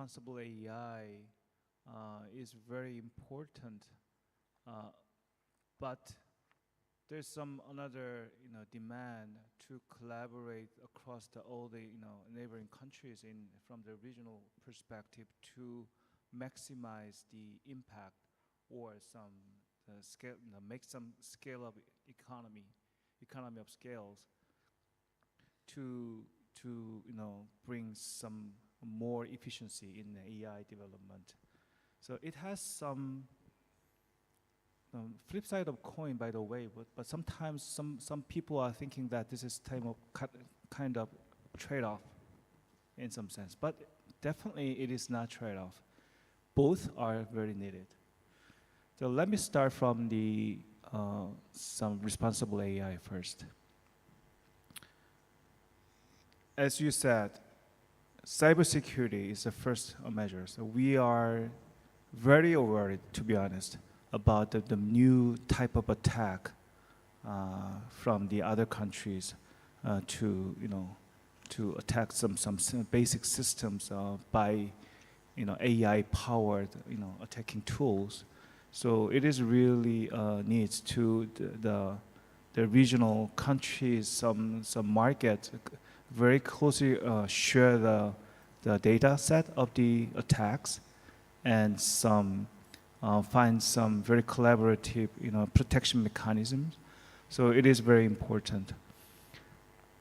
responsible AI is very important, but there's some another demand to collaborate across all the neighboring countries from the regional perspective to maximize the impact or some scale, make some scale of economy of scales to bring some more efficiency in the AI development. So it has some flip side of coin, by the way, but sometimes some people are thinking that this is kind of trade-off in some sense. But definitely it is not trade-off. Both are very needed. So let me start from some responsible AI first. As you said, cybersecurity is the first measure. So we are very worried, to be honest, about the new type of attack from the other countries to attack some basic systems by AI-powered attacking tools. So it is really needs to the regional countries, some markets very closely share the data set of the attacks and find some very collaborative protection mechanisms. So it is very important.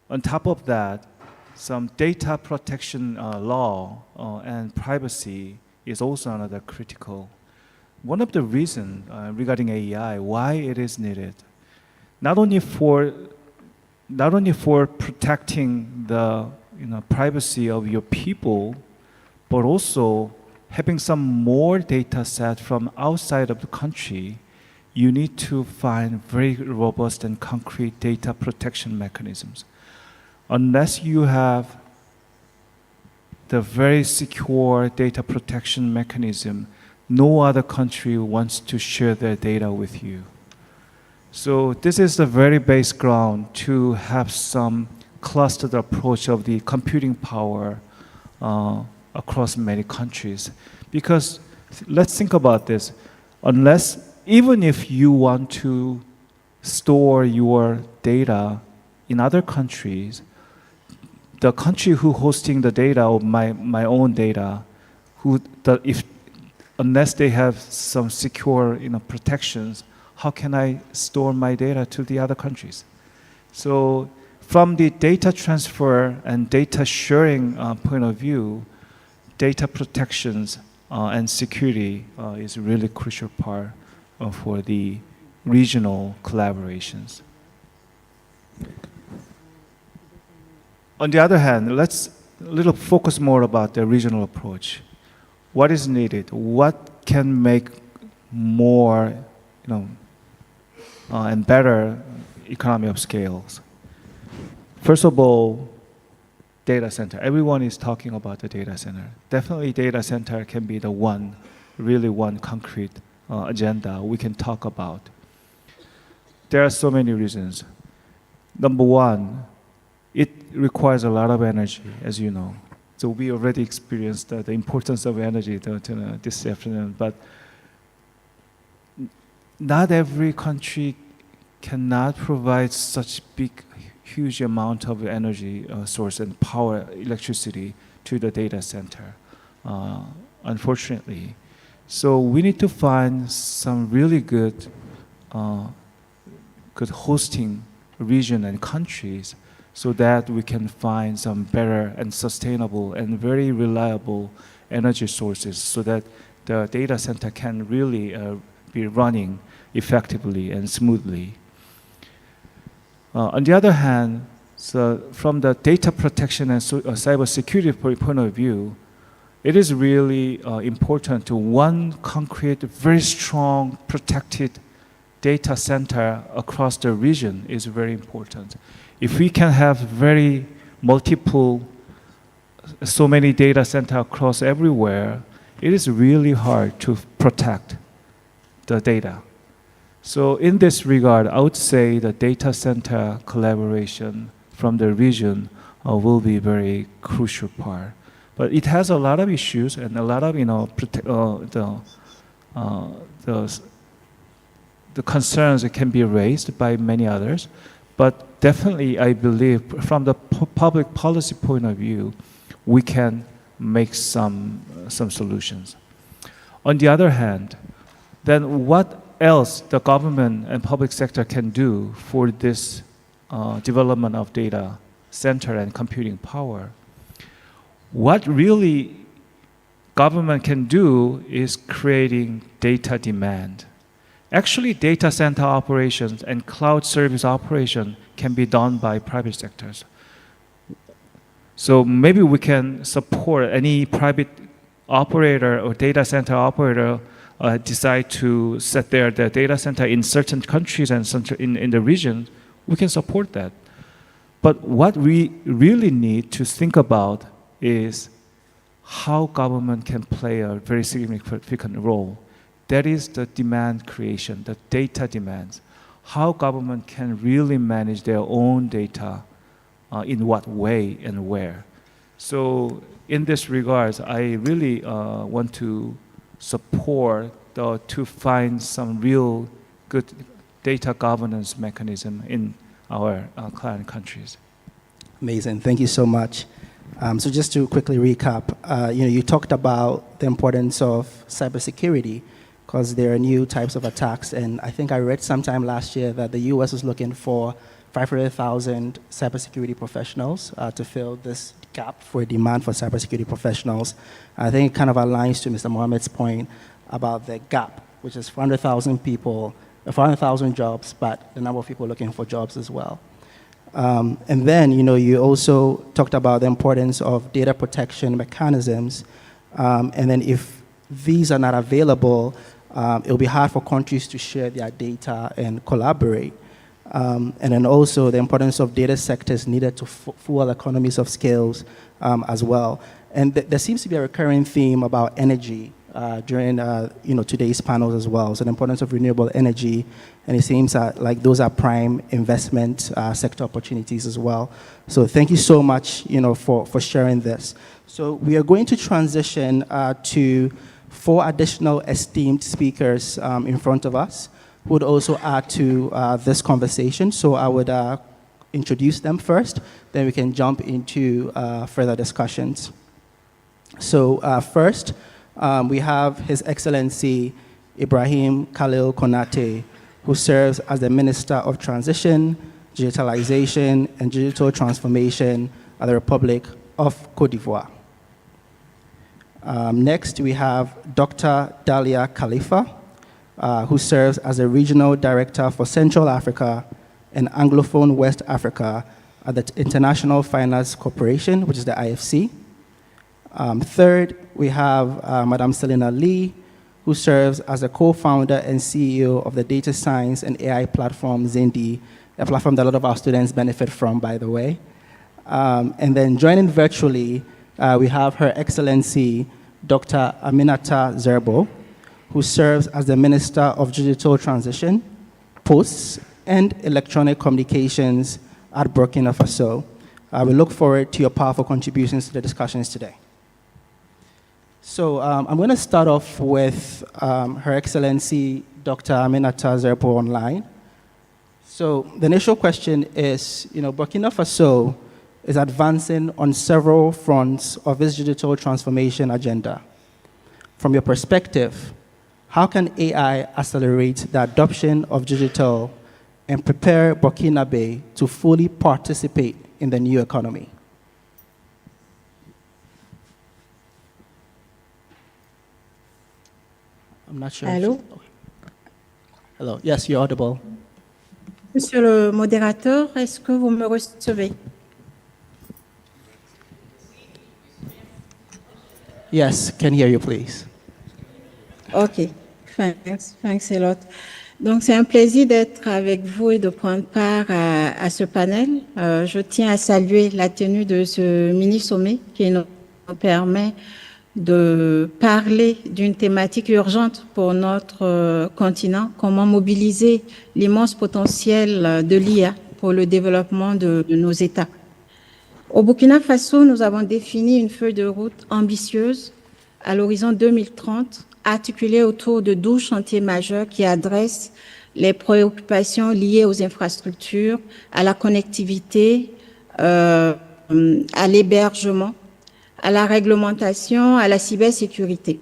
On top of that, some data protection law and privacy is also another critical. One of the reasons regarding AI, why it is needed, not only for protecting the privacy of your people, but also having some more data set from outside of the country, you need to find very robust and concrete data protection mechanisms. Unless you have the very secure data protection mechanism, no other country wants to share their data with you. So this is the very base ground to have some clustered approach of the computing power across many countries. Because let's think about this. Even if you want to store your data in other countries, the country who hosting the data or my own data, unless they have some secure protections, how can I store my data to the other countries? So from the data transfer and data sharing point of view, data protections and security is a really crucial part for the regional collaborations. On the other hand, let's focus more about the regional approach. What is needed? What can make more, and better economy of scales? First of all, data center. Everyone is talking about the data center. Definitely data center can be the one concrete agenda we can talk about. There are so many reasons. Number one, it requires a lot of energy, as you know. So we already experienced the importance of energy this afternoon, but not every country cannot provide such huge amount of energy source and power, electricity to the data center, unfortunately. So we need to find some really good hosting region and countries so that we can find some better and sustainable and very reliable energy sources so that the data center can really be running effectively and smoothly. On the other hand, so from the data protection and cybersecurity point of view, it is really important to one concrete, very strong, protected data center across the region is very important. If we can have very multiple, so many data centers across everywhere, it is really hard to protect the data. So in this regard, I would say the data center collaboration from the region will be a very crucial part. But it has a lot of issues and a lot of, the concerns that can be raised by many others. But definitely, I believe from the public policy point of view, we can make some solutions. On the other hand, then what else the government and public sector can do for this development of data center and computing power? What really government can do is creating data demand. Actually, data center operations and cloud service operation can be done by private sectors. So maybe we can support any private operator or data center operator decide to set their data center in certain countries and in the region. We can support that. But what we really need to think about is how government can play a very significant role. That is the demand creation, the data demands. How government can really manage their own data, in what way and where. So in this regards, I really want to support to find some real good data governance mechanism in our client countries. Amazing, thank you so much. So just to quickly recap, you talked about the importance of cybersecurity because there are new types of attacks, and I think I read sometime last year that the US is looking for 500,000 cybersecurity professionals to fill this gap for demand for cybersecurity professionals. I think it kind of aligns to Mr. Mohamed's point about the gap, which is 400,000 people, 400,000 jobs, but the number of people looking for jobs as well. And then, you also talked about the importance of data protection mechanisms. And then if these are not available, it'll be hard for countries to share their data and collaborate. And then also the importance of data sectors needed to fuel economies of scales as well. And there seems to be a recurring theme about energy during today's panels as well. So the importance of renewable energy, and it seems like those are prime investment sector opportunities as well. So thank you so much, for sharing this. So we are going to transition to 4 additional esteemed speakers in front of us who would also add to this conversation. So I would introduce them first, then we can jump into further discussions. So first, we have His Excellency Ibrahim Khalil Konate, who serves as the Minister of Transition, Digitalization, and Digital Transformation at the Republic of Côte d'Ivoire. Next, we have Dr. Dalia Khalifa, who serves as the Regional Director for Central Africa and Anglophone West Africa at the International Finance Corporation, which is the IFC. Third, we have Madam Selina Lee, who serves as a co-founder and CEO of the data science and AI platform Zindi, a platform that a lot of our students benefit from, by the way. And then joining virtually, we have Her Excellency Dr. Aminata Zerbo, who serves as the Minister of Digital Transition, Posts, and Electronic Communications at Burkina Faso. We look forward to your powerful contributions to the discussions today. So I'm going to start off with Her Excellency Dr. Aminata Zerbo online. So the initial question is, Burkina Faso is advancing on several fronts of its digital transformation agenda. From your perspective, how can AI accelerate the adoption of digital and prepare Burkinabe to fully participate in the new economy? I'm not sure. Allô? Hello. Yes, you're audible. Monsieur le modérateur, est-ce que vous me recevez? Yes, can hear you, please. OK, thanks a lot. Donc, c'est un plaisir d'être avec vous et de prendre part à ce panel. Je tiens à saluer la tenue de ce mini-sommet qui nous permet de parler d'une thématique urgente pour notre continent, comment mobiliser l'immense potentiel de l'IA pour le développement de nos États. Au Burkina Faso, nous avons défini une feuille de route ambitieuse à l'horizon 2030, articulée autour de 12 chantiers majeurs qui adressent les préoccupations liées aux infrastructures, à la connectivité, à l'hébergement, à la réglementation, à la cybersécurité.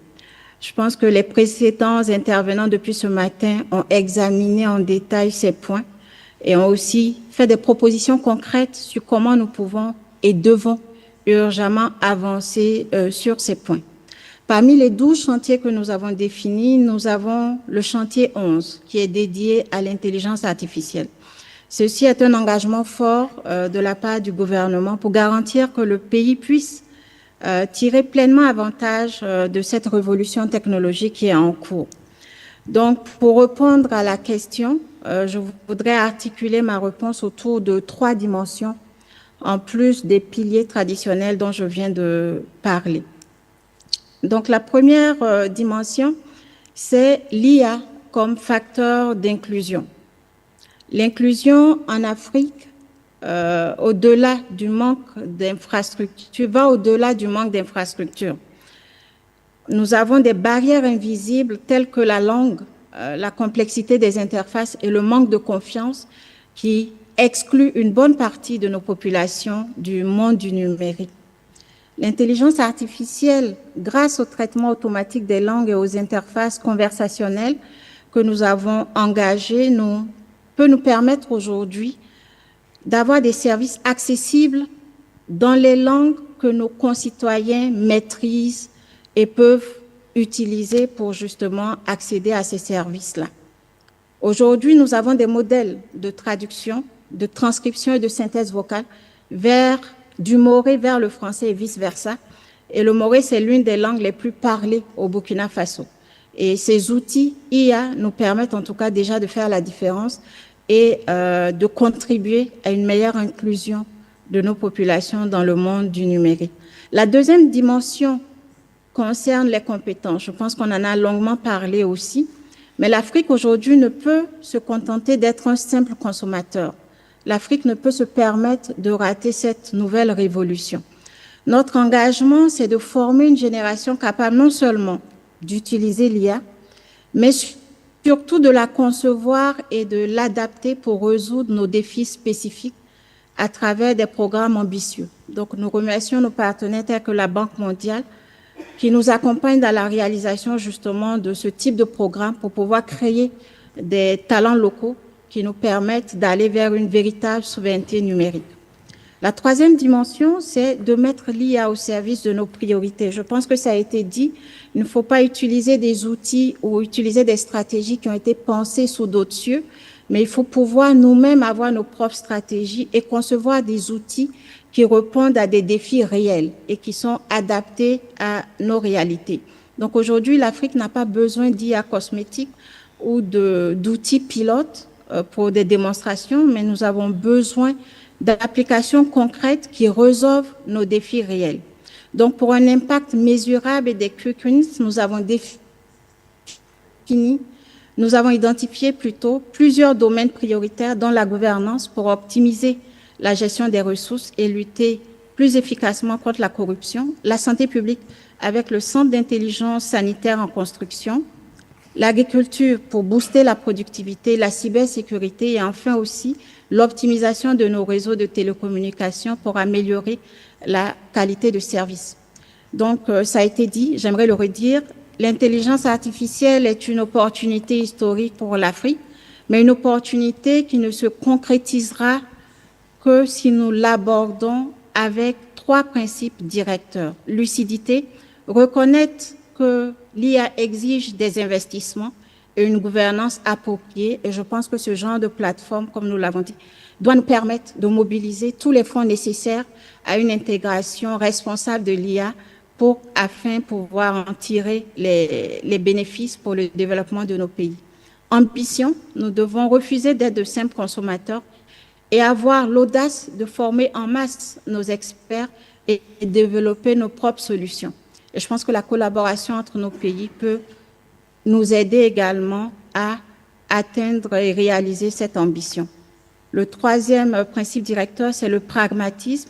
Je pense que les précédents intervenants depuis ce matin ont examiné en détail ces points et ont aussi fait des propositions concrètes sur comment nous pouvons et devons urgemment avancer sur ces points. Parmi les 12 chantiers que nous avons définis, nous avons le chantier 11 qui est dédié à l'intelligence artificielle. Ceci est un engagement fort de la part du gouvernement pour garantir que le pays puisse tirer pleinement avantage de cette révolution technologique qui est en cours. Donc, pour répondre à la question, je voudrais articuler ma réponse autour de 3 dimensions, en plus des piliers traditionnels dont je viens de parler. Donc, la première dimension, c'est l'IA comme facteur d'inclusion. L'inclusion en Afrique, au-delà du manque d'infrastructures, va au-delà du manque d'infrastructures. Nous avons des barrières invisibles telles que la langue, la complexité des interfaces et le manque de confiance qui excluent une bonne partie de nos populations du monde du numérique. L'intelligence artificielle, grâce au traitement automatique des langues et aux interfaces conversationnelles que nous avons engagées, peut nous permettre aujourd'hui d'avoir des services accessibles dans les langues que nos concitoyens maîtrisent et peuvent utiliser pour justement accéder à ces services-là. Aujourd'hui, nous avons des modèles de traduction, de transcription et de synthèse vocale du moré vers le français et vice-versa. Et le moré, c'est l'une des langues les plus parlées au Burkina Faso. Et ces outils IA nous permettent en tout cas déjà de faire la différence et de contribuer à une meilleure inclusion de nos populations dans le monde du numérique. La deuxième dimension concerne les compétences. Je pense qu'on en a longuement parlé aussi. Mais l'Afrique aujourd'hui ne peut se contenter d'être un simple consommateur. L'Afrique ne peut se permettre de rater cette nouvelle révolution. Notre engagement, c'est de former une génération capable non seulement d'utiliser l'IA, mais surtout de la concevoir et de l'adapter pour résoudre nos défis spécifiques à travers des programmes ambitieux. Donc, nous remercions nos partenaires tels que la Banque Mondiale qui nous accompagnent dans la réalisation justement de ce type de programme pour pouvoir créer des talents locaux qui nous permettent d'aller vers une véritable souveraineté numérique. La troisième dimension, c'est de mettre l'IA au service de nos priorités. Je pense que ça a été dit, il ne faut pas utiliser des outils ou utiliser des stratégies qui ont été pensées sous d'autres cieux, mais il faut pouvoir nous-mêmes avoir nos propres stratégies et concevoir des outils qui répondent à des défis réels et qui sont adaptés à nos réalités. Donc aujourd'hui, l'Afrique n'a pas besoin d'IA cosmétique ou d'outils pilotes pour des démonstrations, mais nous avons besoin d'applications concrètes qui résolvent nos défis réels. Donc, pour un impact mesurable et des quick wins, nous avons identifié plutôt plusieurs domaines prioritaires dans la gouvernance pour optimiser la gestion des ressources et lutter plus efficacement contre la corruption, la santé publique avec le Centre d'intelligence sanitaire en construction, l'agriculture pour booster la productivité, la cybersécurité et enfin aussi l'optimisation de nos réseaux de télécommunications pour améliorer la qualité de service. Donc, ça a été dit, j'aimerais le redire, l'intelligence artificielle est une opportunité historique pour l'Afrique, mais une opportunité qui ne se concrétisera que si nous l'abordons avec 3 principes directeurs. Lucidité, reconnaître que l'IA exige des investissements et une gouvernance appropriée. Et je pense que ce genre de plateforme, comme nous l'avons dit, doit nous permettre de mobiliser tous les fonds nécessaires à une intégration responsable de l'IA afin de pouvoir en tirer les bénéfices pour le développement de nos pays. Ambition, nous devons refuser d'être de simples consommateurs et avoir l'audace de former en masse nos experts et développer nos propres solutions. Et je pense que la collaboration entre nos pays peut nous aider également à atteindre et réaliser cette ambition. Le troisième principe directeur, c'est le pragmatisme.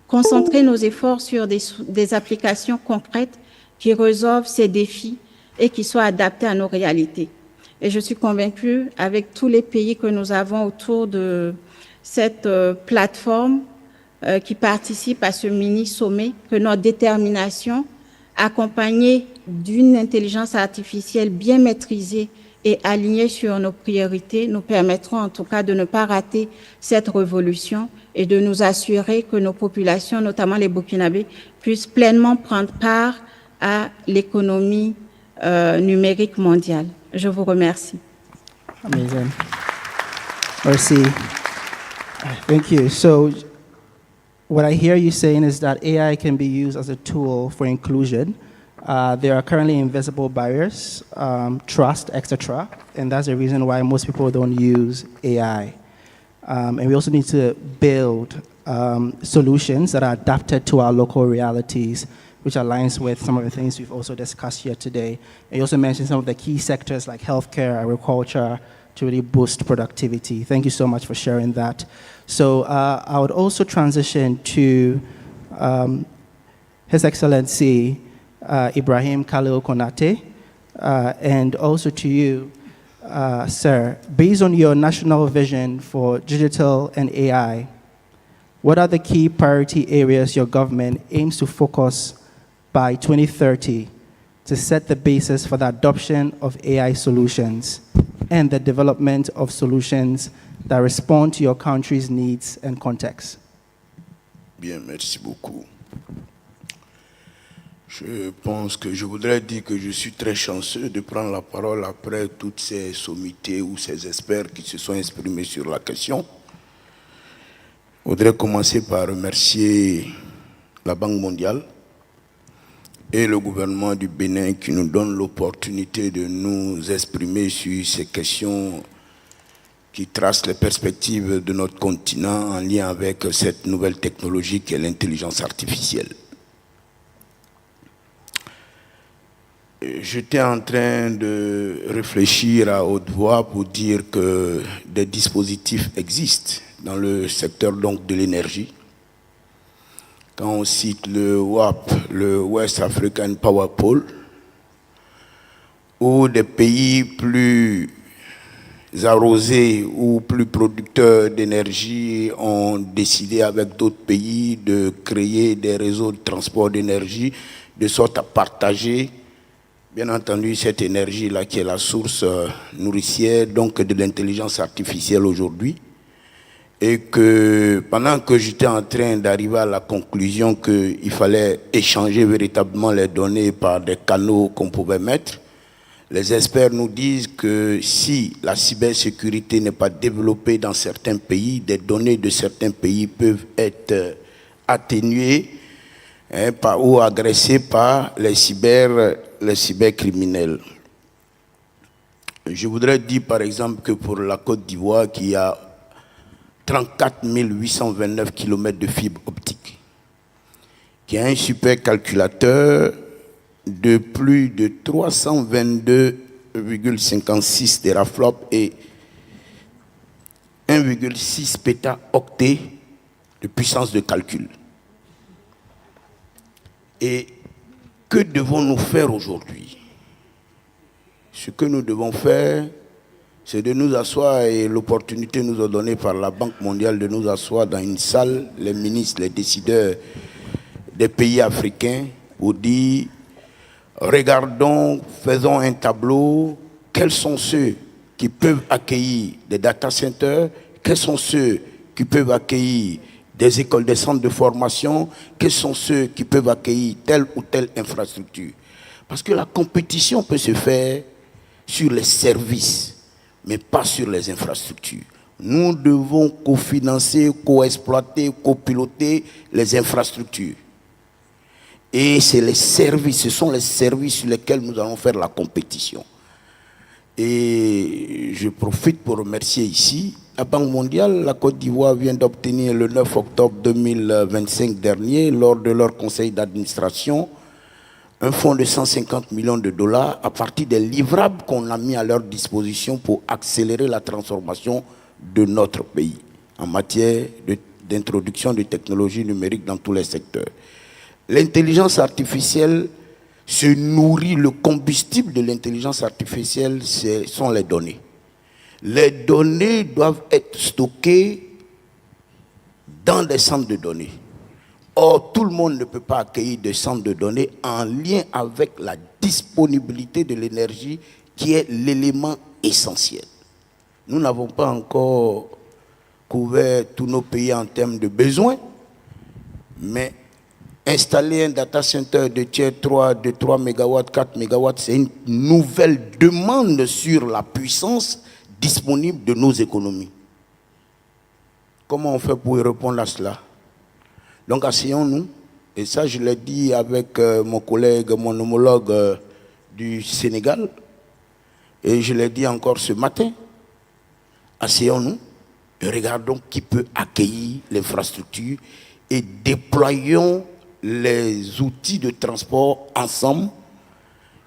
concentrer nos efforts sur des applications concrètes qui résolvent ces défis et qui soient adaptées à nos réalités. Et je suis convaincue, avec tous les pays que nous avons autour de cette plateforme qui participe à ce mini-sommet, que notre détermination, accompagnée d'une intelligence artificielle bien maîtrisée et alignée sur nos priorités, nous permettront en tout cas de ne pas rater cette révolution et de nous assurer que nos populations, notamment les Burkinabés, puissent pleinement prendre part à l'économie numérique mondiale. Je vous remercie. Amazing. Merci. Thank you. So, what I hear you saying is that AI can be used as a tool for inclusion. There are currently invisible barriers, trust, etc., and that's the reason why most people don't use AI. And we also need to build solutions that are adapted to our local realities, which aligns with some of the things we've also discussed here today. And you also mentioned some of the key sectors like healthcare, agriculture, to really boost productivity. Thank you so much for sharing that. So I would also transition to His Excellency Ibrahim Khalil Konate, and also to you, sir. Based on your national vision for digital and AI, what are the key priority areas your government aims to focus by 2030 to set the basis for the adoption of AI solutions and the development of solutions that respond to your country's needs and context? Bien, merci beaucoup. Je pense que je voudrais dire que je suis très chanceux de prendre la parole après toutes ces sommités ou ces experts qui se sont exprimés sur la question. Je voudrais commencer par remercier la Banque mondiale et le gouvernement du Bénin qui nous donne l'opportunité de nous exprimer sur ces questions qui tracent les perspectives de notre continent en lien avec cette nouvelle technologie qui est l'intelligence artificielle. J'étais en train de réfléchir à haute voix pour dire que des dispositifs existent dans le secteur donc de l'énergie. Quand on cite le WAP, le West African Power Pool, où des pays plus arrosés ou plus producteurs d'énergie ont décidé avec d'autres pays de créer des réseaux de transport d'énergie de sorte à partager, bien entendu, cette énergie-là qui est la source nourricière donc de l'intelligence artificielle aujourd'hui. Et que pendant que j'étais en train d'arriver à la conclusion qu'il fallait échanger véritablement les données par des canaux qu'on pouvait mettre, les experts nous disent que si la cybersécurité n'est pas développée dans certains pays, des données de certains pays peuvent être atténuées ou agressées par les cybercriminels. Je voudrais dire par exemple que pour la Côte d'Ivoire, qui a 34 829 km de fibres optiques, qui a un supercalculateur de plus de 322,56 teraflops et 1,6 pétaoctets de puissance de calcul. Et que devons-nous faire aujourd'hui? Ce que nous devons faire, c'est de nous asseoir, et l'opportunité nous est donnée par la Banque mondiale de nous asseoir dans une salle, les ministres, les décideurs des pays africains, pour dire, regardons, faisons un tableau, quels sont ceux qui peuvent accueillir des data centers, quels sont ceux qui peuvent accueillir des écoles, des centres de formation, quels sont ceux qui peuvent accueillir telle ou telle infrastructure. Parce que la compétition peut se faire sur les services, mais pas sur les infrastructures. Nous devons cofinancer, coexploiter, copiloter les infrastructures. Et c'est les services, ce sont les services sur lesquels nous allons faire la compétition. Et je profite pour remercier ici la Banque mondiale. La Côte d'Ivoire vient d'obtenir le 9 octobre 2025 dernier, lors de leur conseil d'administration, un fonds de 150 millions de dollars à partir des livrables qu'on a mis à leur disposition pour accélérer la transformation de notre pays en matière d'introduction de technologies numériques dans tous les secteurs. L'intelligence artificielle se nourrit, le combustible de l'intelligence artificielle, ce sont les données. Les données doivent être stockées dans des centres de données. Or, tout le monde ne peut pas accueillir des centres de données en lien avec la disponibilité de l'énergie qui est l'élément essentiel. Nous n'avons pas encore couvert tous nos pays en termes de besoins, mais installer un data center de tier 3, de 3 MW, 4 MW, c'est une nouvelle demande sur la puissance disponible de nos économies. Comment on fait pour y répondre à cela? Donc asseyons-nous, et ça je l'ai dit avec mon collègue, mon homologue du Sénégal, et je l'ai dit encore ce matin, asseyons-nous et regardons qui peut accueillir l'infrastructure et déployons les outils de transport ensemble,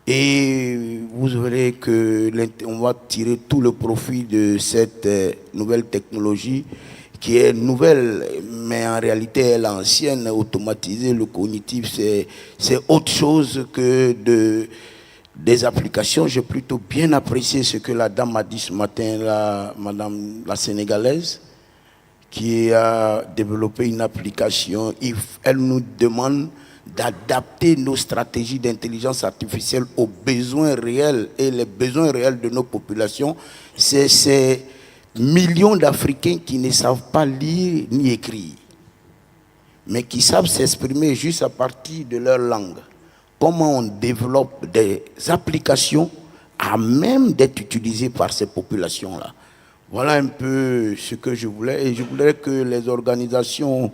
et vous verrez qu'on va tirer tout le profit de cette nouvelle technologie qui est nouvelle, mais en réalité elle est ancienne, automatisée. Le cognitif, c'est autre chose que des applications. J'ai plutôt bien apprécié ce que la dame a dit ce matin, madame la Sénégalaise, qui a développé une application. Elle nous demande d'adapter nos stratégies d'intelligence artificielle aux besoins réels et les besoins réels de nos populations. C'est ces millions d'Africains qui ne savent pas lire ni écrire, mais qui savent s'exprimer juste à partir de leur langue. Comment on développe des applications à même d'être utilisées par ces populations-là. Voilà un peu ce que je voulais. Et je voudrais que les organisations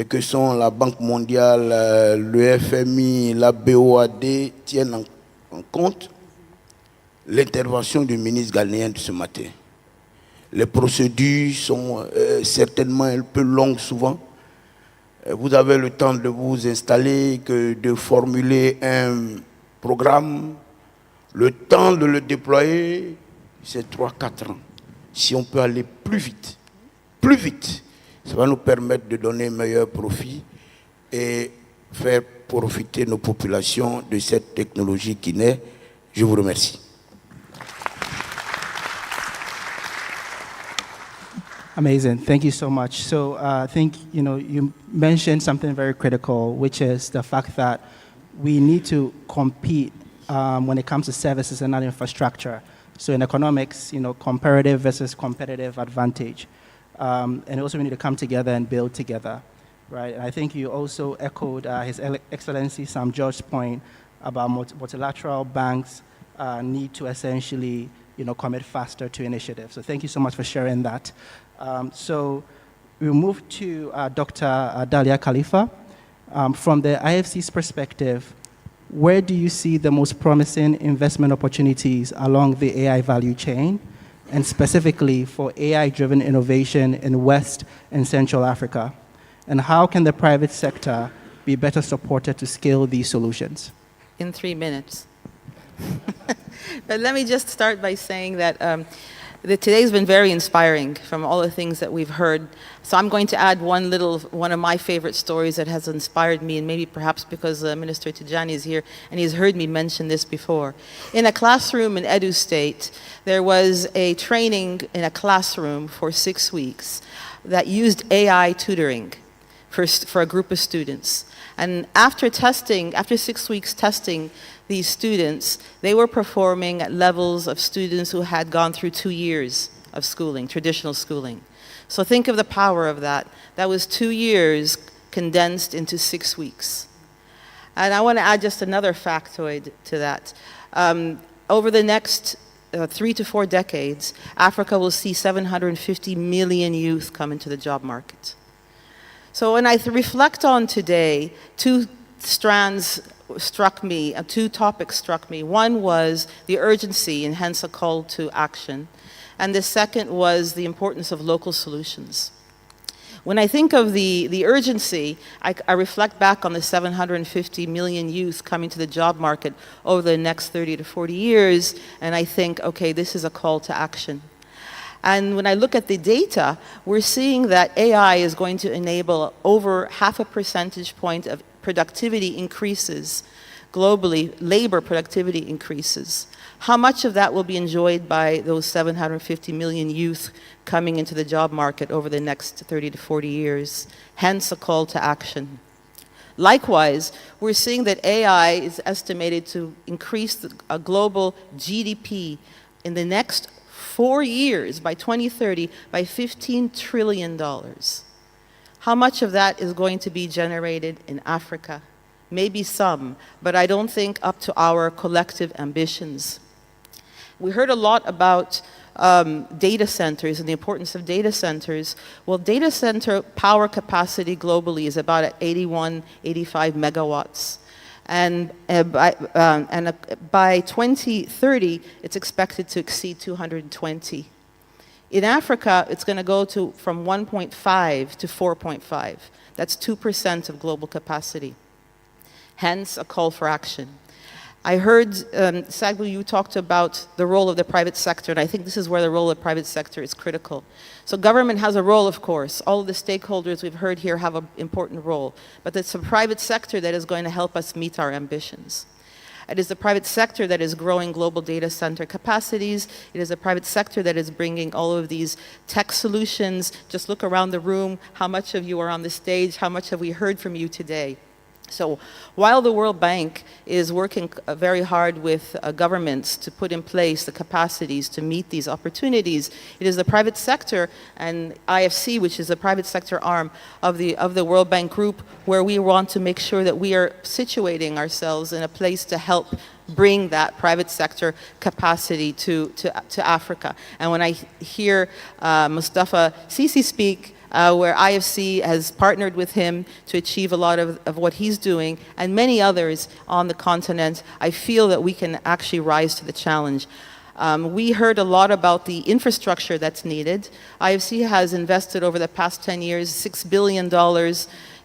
que sont la Banque mondiale, le FMI, la BOAD tiennent en compte l'intervention du ministre ghanéen de ce matin. Les procédures sont certainement un peu longues souvent. Vous avez le temps de vous installer, de formuler un programme. Le temps de le déployer, c'est 3-4 ans. Si on peut aller plus vite, ça va nous permettre de donner un meilleur profit et faire profiter nos populations de cette technologie qui naît. Je vous remercie. Amazing. Thank you so much. So I think, you mentioned something very critical, which is the fact that we need to compete when it comes to services and not infrastructure. So in economics, comparative versus competitive advantage. And also we need to come together and build together, right? And I think you also echoed His Excellency Sam George's point about multilateral banks need to essentially, commit faster to initiatives. So thank you so much for sharing that. So we'll move to Dr. Dalia Khalifa. From the IFC's perspective, where do you see the most promising investment opportunities along the AI value chain, and specifically for AI-driven innovation in West and Central Africa? And how can the private sector be better supported to scale these solutions? In 3 minutes. But let me just start by saying that today's been very inspiring from all the things that we've heard. So I'm going to add one of my favorite stories that has inspired me, and maybe perhaps because Minister Tijani is here and he's heard me mention this before. In a classroom in Edo State, there was a training in a classroom for 6 weeks that used AI tutoring for a group of students. And after 6 weeks testing these students, they were performing at levels of students who had gone through 2 years of schooling, traditional schooling. So think of the power of that. That was 2 years condensed into 6 weeks. And I want to add just another factoid to that. Over the next 3 to 4 decades, Africa will see 750 million youth come into the job market. So when I reflect on today, two topics struck me. One was the urgency and hence a call to action. And the second was the importance of local solutions. When I think of the urgency, I reflect back on the 750 million youth coming to the job market over the next 30 to 40 years, and I think, okay, this is a call to action. And when I look at the data, we're seeing that AI is going to enable over 0.5 percentage point of productivity increases globally, labor productivity increases. How much of that will be enjoyed by those 750 million youth coming into the job market over the next 30 to 40 years? Hence a call to action. Likewise, we're seeing that AI is estimated to increase the global GDP in the next 4 years, by 2030, by $15 trillion. How much of that is going to be generated in Africa? Maybe some, but I don't think up to our collective ambitions. We heard a lot about data centers and the importance of data centers. Well, data center power capacity globally is about at 81, 85 megawatts. And by 2030, it's expected to exceed 220. In Africa, it's going to go from 1.5 to 4.5. That's 2% of global capacity. Hence, a call for action. I heard, Sagbu, you talked about the role of the private sector, and I think this is where the role of the private sector is critical. So government has a role, of course. All of the stakeholders we've heard here have an important role. But it's the private sector that is going to help us meet our ambitions. It is the private sector that is growing global data center capacities. It is the private sector that is bringing all of these tech solutions. Just look around the room. How much of you are on the stage? How much have we heard from you today? So while the World Bank is working very hard with governments to put in place the capacities to meet these opportunities, it is the private sector and IFC, which is the private sector arm of the World Bank Group, where we want to make sure that we are situating ourselves in a place to help bring that private sector capacity to Africa. And when I hear Mustafa Sisi speak, where IFC has partnered with him to achieve a lot of what he's doing, and many others on the continent, I feel that we can actually rise to the challenge. We heard a lot about the infrastructure that's needed. IFC has invested over the past 10 years $6 billion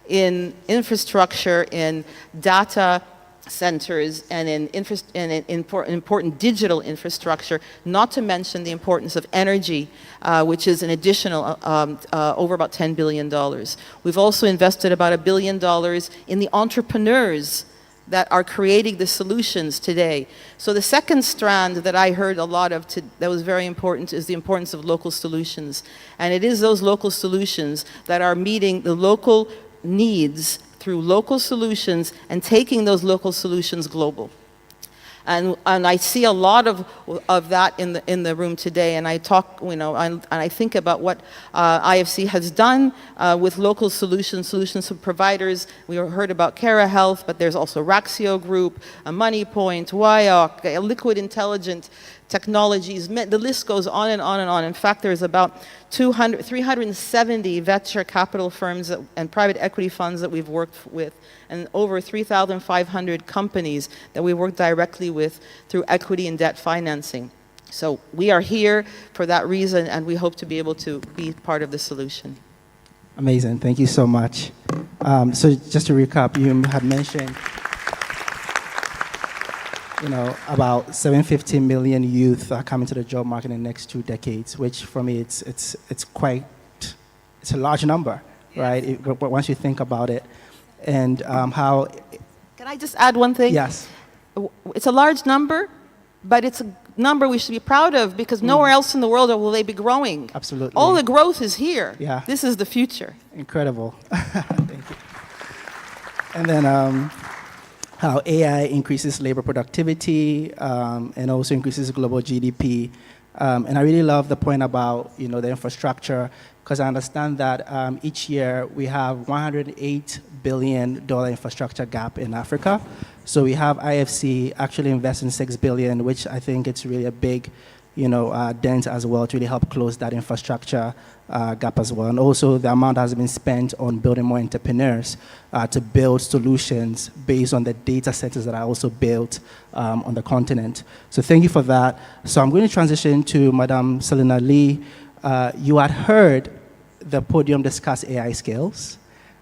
in infrastructure, in data centers, and in important digital infrastructure, not to mention the importance of energy, which is an additional over about $10 billion. We've also invested about $1 billion in the entrepreneurs that are creating the solutions today. So the second strand that I heard a lot of that was very important is the importance of local solutions. And it is those local solutions that are meeting the local needs through local solutions and taking those local solutions global. And I see a lot of that in the room today, and I talk, and I think about what IFC has done with local solutions for providers. We heard about Cara Health, but there's also Raxio Group, MoneyPoint, WIOC, Liquid Intelligent Technologies. The list goes on and on and on. In fact, there's about 370 venture capital firms and private equity funds that we've worked with, and over 3,500 companies that we work directly with through equity and debt financing. So we are here for that reason, and we hope to be able to be part of the solution. Amazing. Thank you so much. So just to recap, you had mentioned about 750 million youth are coming to the job market in the next 2 decades, which for me, it's a large number, right? Once you think about it, and how. Can I just add one thing? Yes. It's a large number, but it's a number we should be proud of, because nowhere else in the world will they be growing. Absolutely. All the growth is here. Yeah. This is the future. Incredible. Thank you. And then how AI increases labor productivity and also increases global GDP. And I really love the point about the infrastructure, because I understand that each year we have $108 billion infrastructure gap in Africa. So we have IFC actually investing $6 billion, which I think it's really a big dent as well to really help close that infrastructure gap as well. And also the amount has been spent on building more entrepreneurs to build solutions based on the data centers that are also built on the continent. So thank you for that. So I'm going to transition to Madam Selina Lee. You had heard the podium discuss AI skills.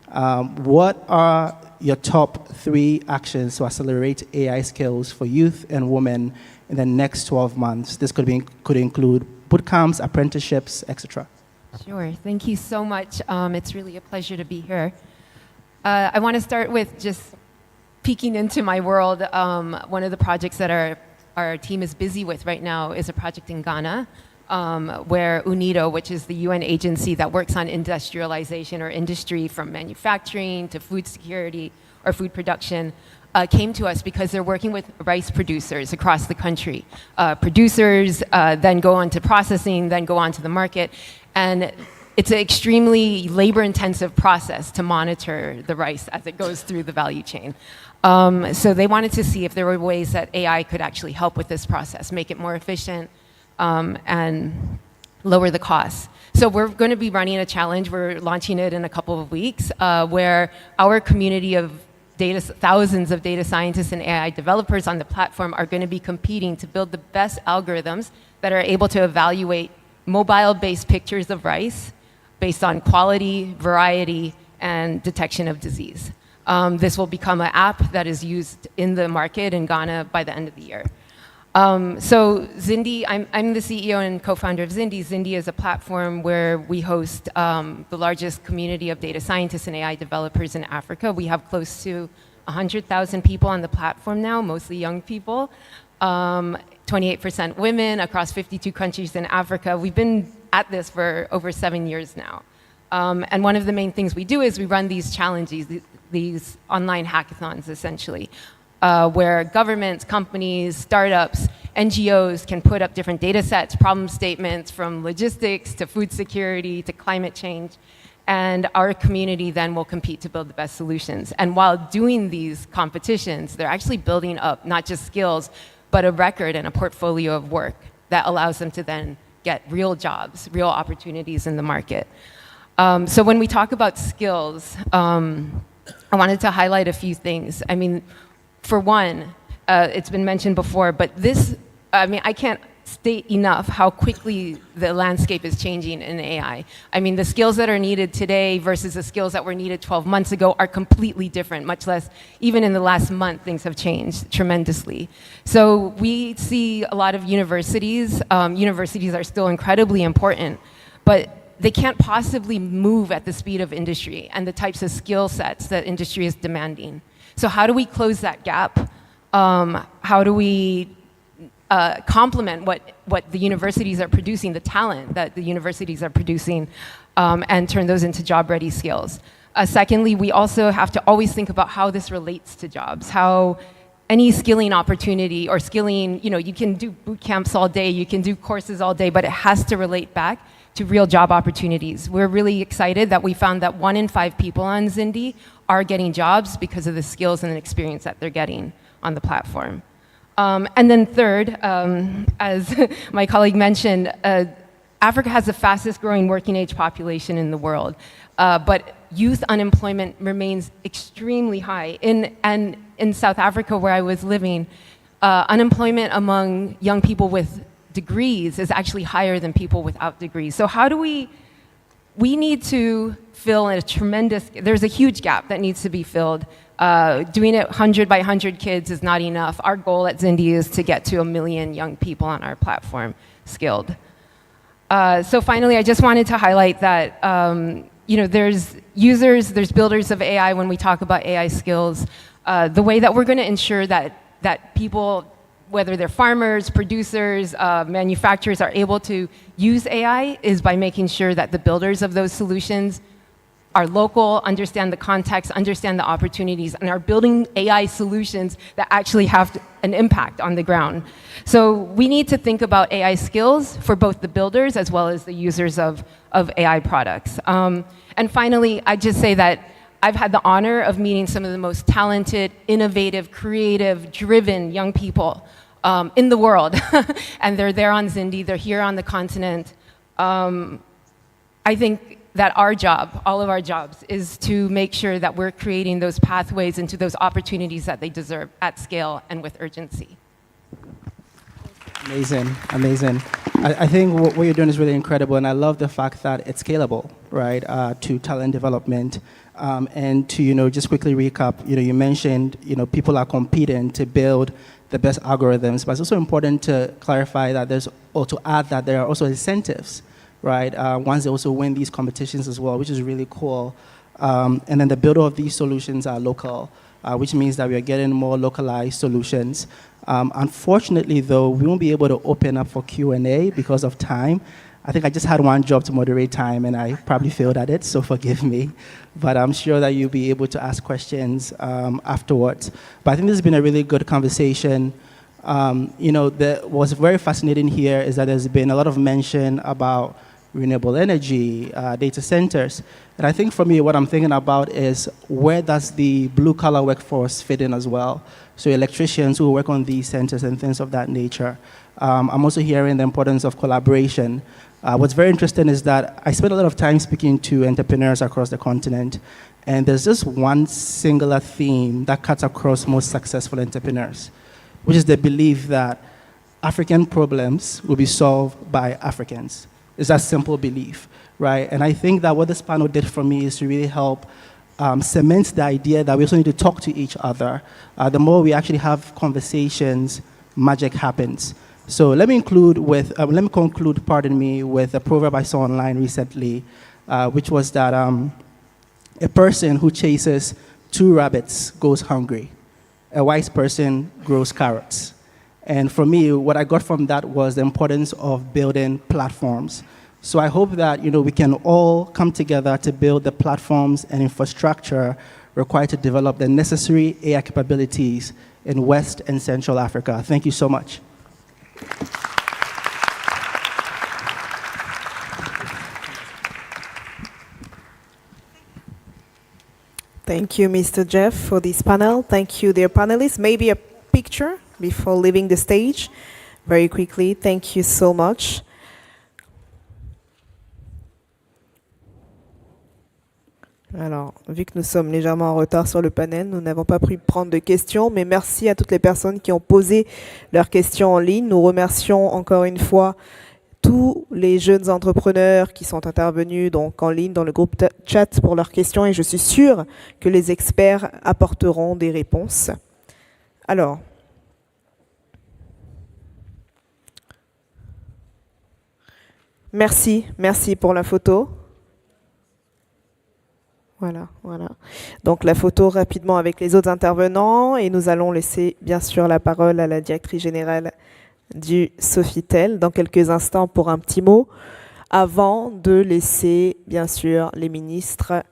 What are your top 3 actions to accelerate AI skills for youth and women in the next 12 months? This could include boot camps, apprenticeships, etc.? Sure. Thank you so much. It's really a pleasure to be here. I want to start with just peeking into my world. One of the projects that our team is busy with right now is a project in Ghana, where UNIDO, which is the UN agency that works on industrialization or industry from manufacturing to food security or food production, came to us because they're working with rice producers across the country. Producers then go on to processing, then go on to the market. And it's an extremely labor-intensive process to monitor the rice as it goes through the value chain. So they wanted to see if there were ways that AI could actually help with this process, make it more efficient, and lower the costs. So we're going to be running a challenge. We're launching it in a couple of weeks, where our community of thousands of data scientists and AI developers on the platform are going to be competing to build the best algorithms that are able to evaluate mobile-based pictures of rice based on quality, variety, and detection of disease. This will become an app that is used in the market in Ghana by the end of the year. So Zindi, I'm the CEO and co-founder of Zindi. Zindi is a platform where we host the largest community of data scientists and AI developers in Africa. We have close to 100,000 people on the platform now, mostly young people, 28% women across 52 countries in Africa. We've been at this for over 7 years now. And one of the main things we do is we run these challenges, these online hackathons, essentially, where governments, companies, startups, NGOs can put up different data sets, problem statements from logistics to food security to climate change. And our community then will compete to build the best solutions. And while doing these competitions, they're actually building up not just skills, but a record and a portfolio of work that allows them to then get real jobs, real opportunities in the market. So when we talk about skills, I wanted to highlight a few things. I mean, for one, it's been mentioned before, but I can't state enough how quickly the landscape is changing in AI. I mean, the skills that are needed today versus the skills that were needed 12 months ago are completely different, much less even in the last month, things have changed tremendously. So we see a lot of universities. Universities are still incredibly important, but they can't possibly move at the speed of industry and the types of skill sets that industry is demanding. So how do we close that gap? How do we complement what the universities are producing, the talent that the universities are producing, and turn those into job-ready skills? Secondly, we also have to always think about how this relates to jobs, how any skilling opportunity or skilling, you can do boot camps all day, you can do courses all day, but it has to relate back to real job opportunities. We're really excited that we found that 1 in 5 people on Zindi are getting jobs because of the skills and the experience that they're getting on the platform. And then third, as my colleague mentioned, Africa has the fastest growing working age population in the world, but youth unemployment remains extremely high. In South Africa, where I was living, unemployment among young people with degrees is actually higher than people without degrees. So how do we need to fill there's a huge gap that needs to be filled. Doing it 100 by 100 kids is not enough. Our goal at Zindi is to get to 1 million young people on our platform skilled. So finally, I just wanted to highlight that there's users, there's builders of AI when we talk about AI skills. The way that we're going to ensure that people, whether they're farmers, producers, manufacturers, are able to use AI is by making sure that the builders of those solutions are local, understand the context, understand the opportunities, and are building AI solutions that actually have an impact on the ground. So we need to think about AI skills for both the builders as well as the users of AI products. And finally, I just say that I've had the honor of meeting some of the most talented, innovative, creative, driven young people in the world. And they're there on Zindi, they're here on the continent. I think that our job, all of our jobs, is to make sure that we're creating those pathways into those opportunities that they deserve at scale and with urgency. Amazing, amazing. I think what you're doing is really incredible, and I love the fact that it's scalable, right, to talent development. And to, just quickly recap, you mentioned, people are competing to build the best algorithms. But it's also important to clarify that or to add that there are also incentives, right? Once they also win these competitions as well, which is really cool. And then the builder of these solutions are local, which means that we are getting more localized solutions. Unfortunately, though, we won't be able to open up for Q&A because of time. I think I just had one job to moderate time, and I probably failed at it, so forgive me. But I'm sure that you'll be able to ask questions afterwards. But I think this has been a really good conversation. What's very fascinating here is that there's been a lot of mention about renewable energy, data centers. And I think for me, what I'm thinking about is where does the blue-collar workforce fit in as well? So electricians who work on these centers and things of that nature. I'm also hearing the importance of collaboration. What's very interesting is that I spent a lot of time speaking to entrepreneurs across the continent, and there's just one singular theme that cuts across most successful entrepreneurs, which is the belief that African problems will be solved by Africans. It's that simple belief, right? And I think that what this panel did for me is to really help cement the idea that we also need to talk to each other. The more we actually have conversations, magic happens. So let me conclude, with a proverb I saw online recently, which was that a person who chases 2 rabbits goes hungry. A wise person grows carrots. And for me, what I got from that was the importance of building platforms. So I hope that we can all come together to build the platforms and infrastructure required to develop the necessary AI capabilities in West and Central Africa. Thank you so much. Thank you, Mr. Jeff, for this panel. Thank you, dear panelists. Maybe a picture before leaving the stage. Very quickly, thank you so much. Alors, vu que nous sommes légèrement en retard sur le panel, nous n'avons pas pu prendre de questions, mais merci à toutes les personnes qui ont posé leurs questions en ligne. Nous remercions encore une fois tous les jeunes entrepreneurs qui sont intervenus donc en ligne dans le groupe chat pour leurs questions, et je suis sûre que les experts apporteront des réponses. Alors, merci pour la photo. Voilà. Donc la photo rapidement avec les autres intervenants, et nous allons laisser bien sûr la parole à la directrice générale du Sofitel dans quelques instants pour un petit mot, avant de laisser bien sûr les ministres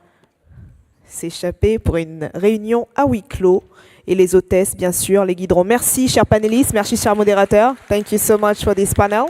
s'échapper pour une réunion à huis clos, et les hôtesses bien sûr les guideront. Merci chers panélistes, merci chers modérateurs. Thank you so much for this panel.